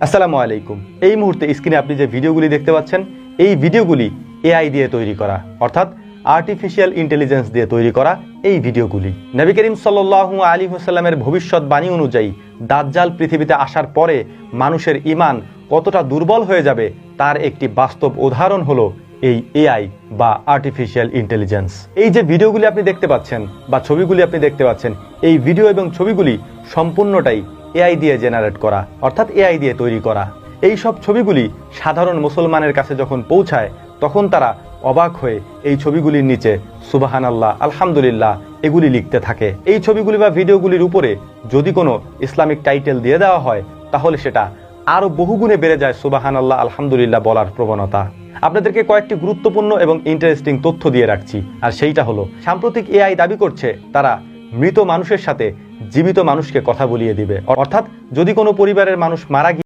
আসসালামু আলাইকুম। এই মুহূর্তে স্ক্রিনে আপনি যে ভিডিওগুলি দেখতে পাচ্ছেন, এই ভিডিওগুলি এআই দিয়ে তৈরি করা, অর্থাৎ আর্টিফিশিয়াল ইন্টেলিজেন্স দিয়ে তৈরি করা এই ভিডিওগুলি। নবী করিম সাল্লাল্লাহু আলাইহি ওয়াসাল্লামের ভবিষ্যৎবাণী অনুযায়ী দাজ্জাল পৃথিবীতে আসার পরে মানুষের ঈমান কতটা দুর্বল হয়ে যাবে তার একটি বাস্তব উদাহরণ হলো এই এআই বা আর্টিফিশিয়াল ইন্টেলিজেন্স। এই যে ভিডিওগুলি আপনি দেখতে পাচ্ছেন বা ছবিগুলি আপনি দেখতে পাচ্ছেন, এই ভিডিও এবং ছবিগুলি সম্পূর্ণটাই এআই দিয়ে জেনারেট করা, অর্থাৎ এআই দিয়ে তৈরি করা। এই সব ছবিগুলি সাধারণ মুসলমানের কাছে যখন পৌঁছায় তখন তারা অবাক হয়ে এই ছবিগুলির নিচে সুবহানাল্লাহ, আলহামদুলিল্লাহ এগুলি লিখতে থাকে। এই ছবিগুলি বা ভিডিওগুলির উপরে যদি কোনো ইসলামিক টাইটেল দিয়ে দেওয়া হয় তাহলে সেটা আরও বহুগুণে বেড়ে যায় সুবহানাল্লাহ, আলহামদুলিল্লাহ বলার প্রবণতা। আপনাদেরকে কয়েকটি গুরুত্বপূর্ণ এবং ইন্টারেস্টিং তথ্য দিয়ে রাখছি, আর সেইটা হলো সাম্প্রতিক এআই দাবি করছে তারা মৃত মানুষের সাথে জীবিত মানুষকে কথা বলিয়ে দিবে। অর্থাৎ যদি কোনো পরিবারের মানুষ মারা